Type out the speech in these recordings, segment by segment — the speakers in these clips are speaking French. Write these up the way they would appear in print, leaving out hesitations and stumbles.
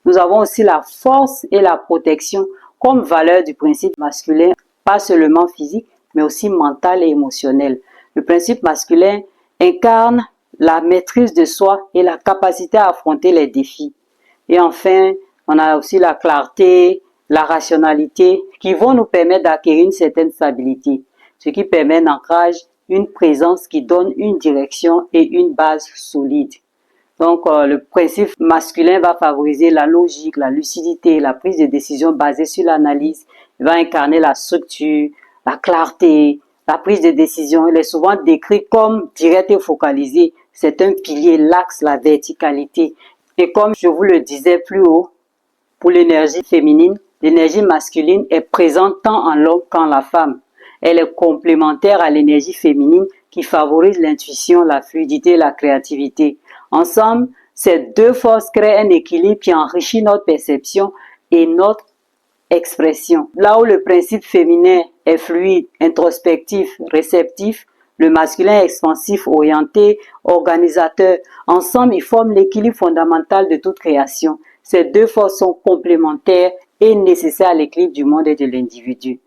Nous avons aussi la force et la protection comme valeur du principe masculin, pas seulement physique, mais aussi mental et émotionnel. Le principe masculin incarne la maîtrise de soi et la capacité à affronter les défis. Et enfin, on a aussi la clarté, la rationalité qui vont nous permettre d'acquérir une certaine stabilité, ce qui permet un ancrage, une présence qui donne une direction et une base solide. Donc, le principe masculin va favoriser la logique, la lucidité, la prise de décision basée sur l'analyse. Il va incarner la structure, la clarté, la prise de décision. Il est souvent décrit comme direct et focalisé. C'est un pilier, l'axe, la verticalité. Et comme je vous le disais plus haut, pour l'énergie féminine, l'énergie masculine est présente tant en l'homme qu'en la femme. Elle est complémentaire à l'énergie féminine qui favorise l'intuition, la fluidité et la créativité. Ensemble, ces deux forces créent un équilibre qui enrichit notre perception et notre expression. Là où le principe féminin est fluide, introspectif, réceptif, le masculin est expansif, orienté, organisateur. Ensemble, ils forment l'équilibre fondamental de toute création. Ces deux forces sont complémentaires et nécessaires à l'équilibre du monde et de l'individu.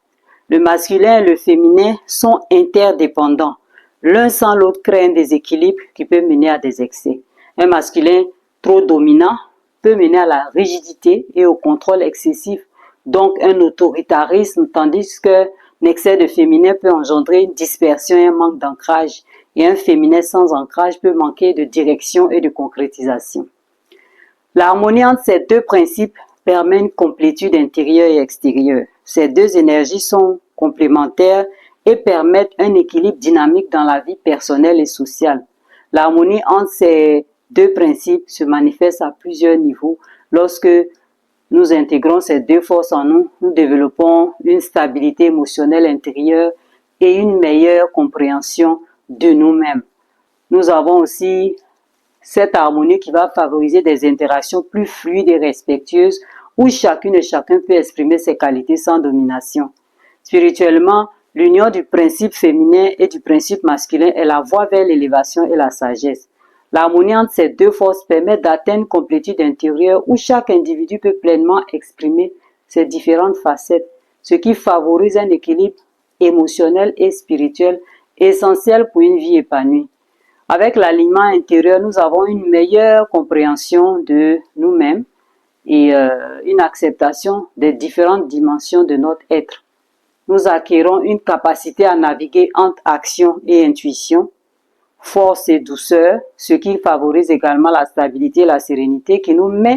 Le masculin et le féminin sont interdépendants. L'un sans l'autre crée un déséquilibre qui peut mener à des excès. Un masculin trop dominant peut mener à la rigidité et au contrôle excessif, donc un autoritarisme, tandis qu'un excès de féminin peut engendrer une dispersion et un manque d'ancrage. Et un féminin sans ancrage peut manquer de direction et de concrétisation. L'harmonie entre ces deux principes permet une complétude intérieure et extérieure. Ces deux énergies sont complémentaires et permettent un équilibre dynamique dans la vie personnelle et sociale. L'harmonie entre ces deux principes se manifeste à plusieurs niveaux. Lorsque nous intégrons ces deux forces en nous, nous développons une stabilité émotionnelle intérieure et une meilleure compréhension de nous-mêmes. Nous avons aussi cette harmonie qui va favoriser des interactions plus fluides et respectueuses où chacune et chacun peut exprimer ses qualités sans domination. Spirituellement, l'union du principe féminin et du principe masculin est la voie vers l'élévation et la sagesse. L'harmonie entre ces deux forces permet d'atteindre une complétude intérieure où chaque individu peut pleinement exprimer ses différentes facettes, ce qui favorise un équilibre émotionnel et spirituel essentiel pour une vie épanouie. Avec l'alignement intérieur, nous avons une meilleure compréhension de nous-mêmes et une acceptation des différentes dimensions de notre être. Nous acquérons une capacité à naviguer entre action et intuition, force et douceur, ce qui favorise également la stabilité et la sérénité qui nous met